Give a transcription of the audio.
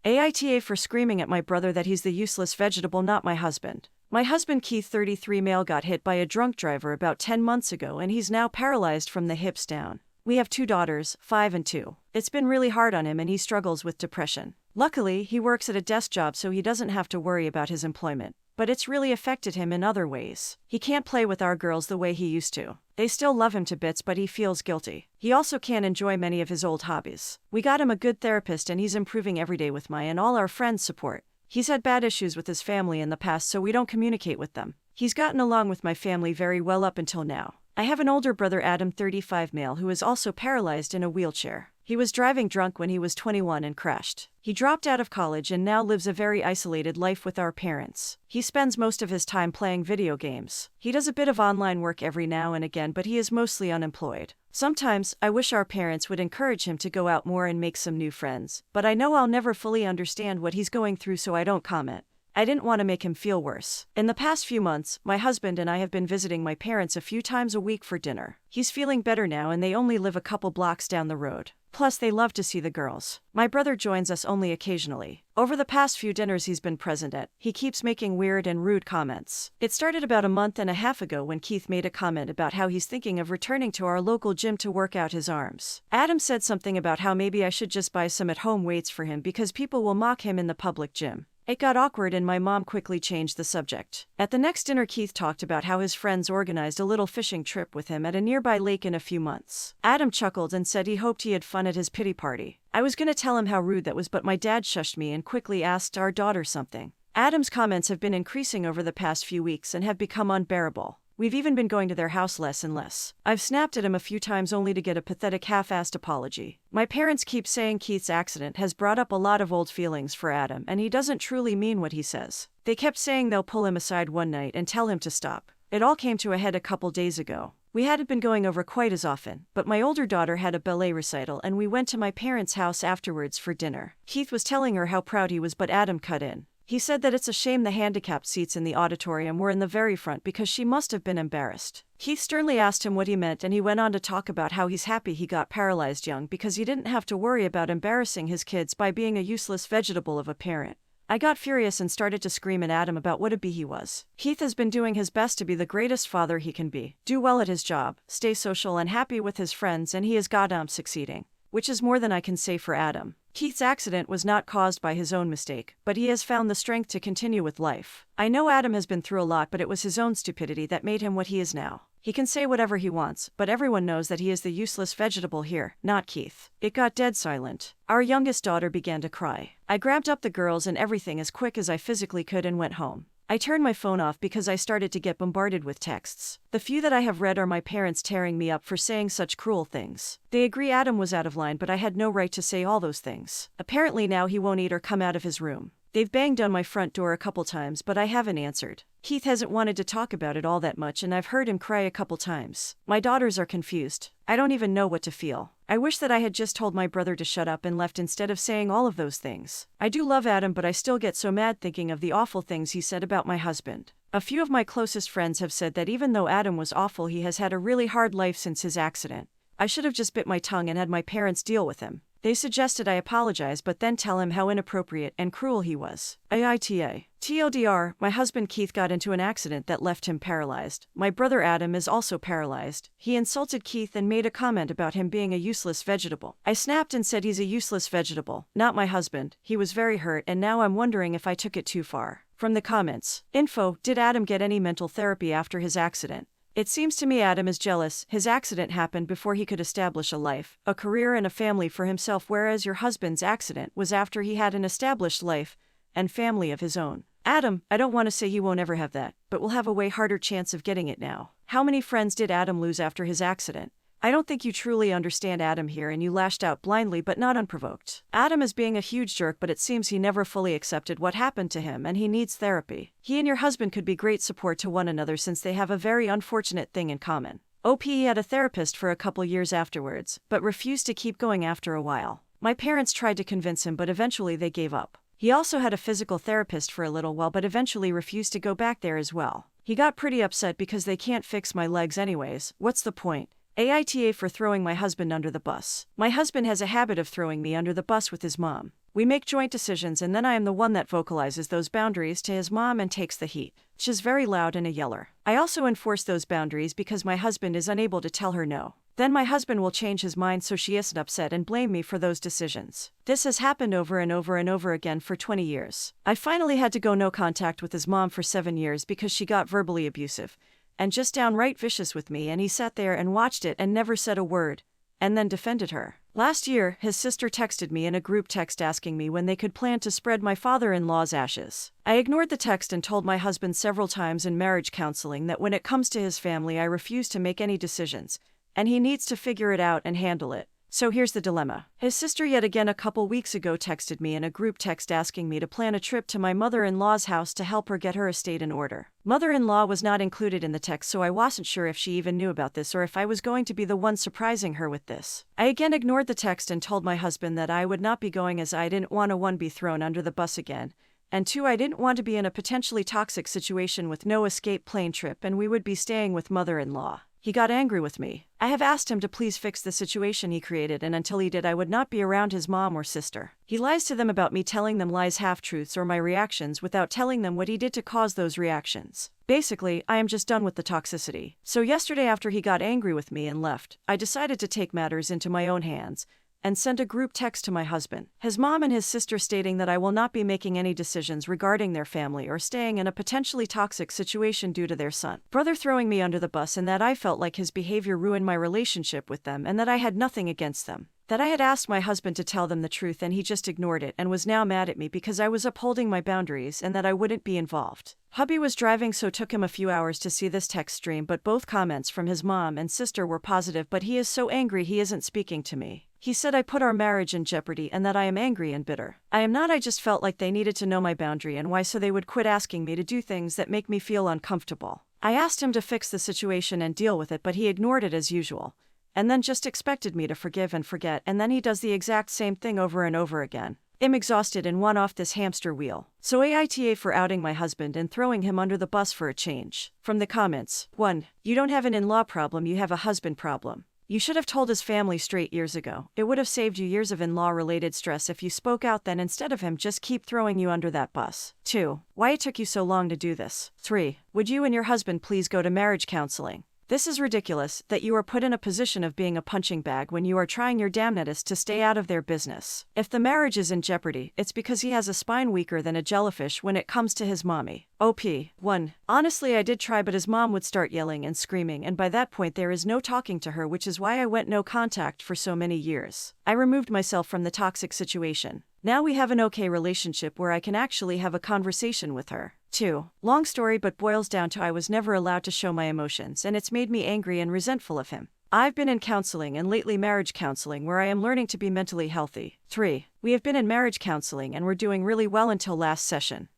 AITA for screaming at my brother that he's the useless vegetable, not my husband. My husband Keith, 33 male, got hit by a drunk driver about 10 months ago and he's now paralyzed from the hips down. We have 2 daughters, 5 and 2. It's been really hard on him and he struggles with depression. Luckily, he works at a desk job so he doesn't have to worry about his employment. But it's really affected him in other ways. He can't play with our girls the way he used to. They still love him to bits, but he feels guilty. He also can't enjoy many of his old hobbies. We got him a good therapist and he's improving every day with my and all our friends' support. He's had bad issues with his family in the past, so we don't communicate with them. He's gotten along with my family very well up until now. I have an older brother, Adam, 35 male, who is also paralyzed in a wheelchair. He was driving drunk when he was 21 and crashed. He dropped out of college and now lives a very isolated life with our parents. He spends most of his time playing video games. He does a bit of online work every now and again, but he is mostly unemployed. Sometimes, I wish our parents would encourage him to go out more and make some new friends, but I know I'll never fully understand what he's going through, so I don't comment. I didn't want to make him feel worse. In the past few months, my husband and I have been visiting my parents a few times a week for dinner. He's feeling better now and they only live a couple blocks down the road. Plus, they love to see the girls. My brother joins us only occasionally. Over the past few dinners he's been present at, he keeps making weird and rude comments. It started about a month and a half ago when Keith made a comment about how he's thinking of returning to our local gym to work out his arms. Adam said something about how maybe I should just buy some at-home weights for him because people will mock him in the public gym. It got awkward and my mom quickly changed the subject. At the next dinner, Keith talked about how his friends organized a little fishing trip with him at a nearby lake in a few months. Adam chuckled and said he hoped he had fun at his pity party. I was gonna tell him how rude that was, but my dad shushed me and quickly asked our daughter something. Adam's comments have been increasing over the past few weeks and have become unbearable. We've even been going to their house less and less. I've snapped at him a few times only to get a pathetic half-assed apology. My parents keep saying Keith's accident has brought up a lot of old feelings for Adam and he doesn't truly mean what he says. They kept saying they'll pull him aside one night and tell him to stop. It all came to a head a couple days ago. We hadn't been going over quite as often, but my older daughter had a ballet recital and we went to my parents' house afterwards for dinner. Keith was telling her how proud he was, but Adam cut in. He said that it's a shame the handicapped seats in the auditorium were in the very front because she must have been embarrassed. Keith sternly asked him what he meant and he went on to talk about how he's happy he got paralyzed young because he didn't have to worry about embarrassing his kids by being a useless vegetable of a parent. I got furious and started to scream at Adam about what a bee he was. Keith has been doing his best to be the greatest father he can be, do well at his job, stay social and happy with his friends, and he is goddamn succeeding. Which is more than I can say for Adam. Keith's accident was not caused by his own mistake, but he has found the strength to continue with life. I know Adam has been through a lot, but it was his own stupidity that made him what he is now. He can say whatever he wants, but everyone knows that he is the useless vegetable here, not Keith. It got dead silent. Our youngest daughter began to cry. I grabbed up the girls and everything as quick as I physically could and went home. I turned my phone off because I started to get bombarded with texts. The few that I have read are my parents tearing me up for saying such cruel things. They agree Adam was out of line, but I had no right to say all those things. Apparently now he won't eat or come out of his room. They've banged on my front door a couple times, but I haven't answered. Keith hasn't wanted to talk about it all that much and I've heard him cry a couple times. My daughters are confused. I don't even know what to feel. I wish that I had just told my brother to shut up and left instead of saying all of those things. I do love Adam, but I still get so mad thinking of the awful things he said about my husband. A few of my closest friends have said that even though Adam was awful, he has had a really hard life since his accident. I should have just bit my tongue and had my parents deal with him. They suggested I apologize but then tell him how inappropriate and cruel he was. AITA. TLDR, my husband Keith got into an accident that left him paralyzed. My brother Adam is also paralyzed. He insulted Keith and made a comment about him being a useless vegetable. I snapped and said he's a useless vegetable, not my husband. He was very hurt and now I'm wondering if I took it too far. From the comments. Info, did Adam get any mental therapy after his accident? It seems to me Adam is jealous. His accident happened before he could establish a life, a career and a family for himself, whereas your husband's accident was after he had an established life and family of his own. Adam, I don't want to say you won't ever have that, but will have a way harder chance of getting it now. How many friends did Adam lose after his accident? I don't think you truly understand Adam here and you lashed out blindly but not unprovoked. Adam is being a huge jerk, but it seems he never fully accepted what happened to him and he needs therapy. He and your husband could be great support to one another since they have a very unfortunate thing in common. He had a therapist for a couple years afterwards, but refused to keep going after a while. My parents tried to convince him but eventually they gave up. He also had a physical therapist for a little while but eventually refused to go back there as well. He got pretty upset because they can't fix my legs anyways. What's the point? AITA for throwing my husband under the bus. My husband has a habit of throwing me under the bus with his mom. We make joint decisions and then I am the one that vocalizes those boundaries to his mom and takes the heat. She's very loud and a yeller. I also enforce those boundaries because my husband is unable to tell her no. Then my husband will change his mind so she isn't upset and blame me for those decisions. This has happened over and over and over again for 20 years. I finally had to go no contact with his mom for 7 years because she got verbally abusive and just downright vicious with me, and he sat there and watched it and never said a word, and then defended her. Last year, his sister texted me in a group text asking me when they could plan to spread my father-in-law's ashes. I ignored the text and told my husband several times in marriage counseling that when it comes to his family I refuse to make any decisions, and he needs to figure it out and handle it. So here's the dilemma. His sister yet again a couple weeks ago texted me in a group text asking me to plan a trip to my mother-in-law's house to help her get her estate in order. Mother-in-law was not included in the text, so I wasn't sure if she even knew about this or if I was going to be the one surprising her with this. I again ignored the text and told my husband that I would not be going as I didn't want to 1, be thrown under the bus again, and 2, I didn't want to be in a potentially toxic situation with no escape plane trip and we would be staying with mother-in-law. He got angry with me. I have asked him to please fix the situation he created, and until he did I would not be around his mom or sister. He lies to them about me telling them lies, half-truths, or my reactions without telling them what he did to cause those reactions. Basically, I am just done with the toxicity. So yesterday after he got angry with me and left, I decided to take matters into my own hands and sent a group text to my husband, his mom and his sister stating that I will not be making any decisions regarding their family or staying in a potentially toxic situation due to their son, brother throwing me under the bus, and that I felt like his behavior ruined my relationship with them and that I had nothing against them. That I had asked my husband to tell them the truth and he just ignored it and was now mad at me because I was upholding my boundaries and that I wouldn't be involved. Hubby was driving, so took him a few hours to see this text stream, but both comments from his mom and sister were positive, but he is so angry he isn't speaking to me. He said I put our marriage in jeopardy and that I am angry and bitter. I am not, I just felt like they needed to know my boundary and why so they would quit asking me to do things that make me feel uncomfortable. I asked him to fix the situation and deal with it, but he ignored it as usual, and then just expected me to forgive and forget, and then he does the exact same thing over and over again. I'm exhausted and want off this hamster wheel. So AITA for outing my husband and throwing him under the bus for a change. From the comments: 1. You don't have an in-law problem, you have a husband problem. You should have told his family straight years ago. It would have saved you years of in-law related stress if you spoke out then instead of him just keep throwing you under that bus. 2. Why it took you so long to do this. 3. Would you and your husband please go to marriage counseling? This is ridiculous, that you are put in a position of being a punching bag when you are trying your damnedest to stay out of their business. If the marriage is in jeopardy, it's because he has a spine weaker than a jellyfish when it comes to his mommy. OP. 1. Honestly, I did try, but his mom would start yelling and screaming, and by that point there is no talking to her, which is why I went no contact for so many years. I removed myself from the toxic situation. Now we have an okay relationship where I can actually have a conversation with her. 2. Long story, but boils down to I was never allowed to show my emotions, and it's made me angry and resentful of him. I've been in counseling and lately marriage counseling where I am learning to be mentally healthy. 3. We have been in marriage counseling and we're doing really well until last session.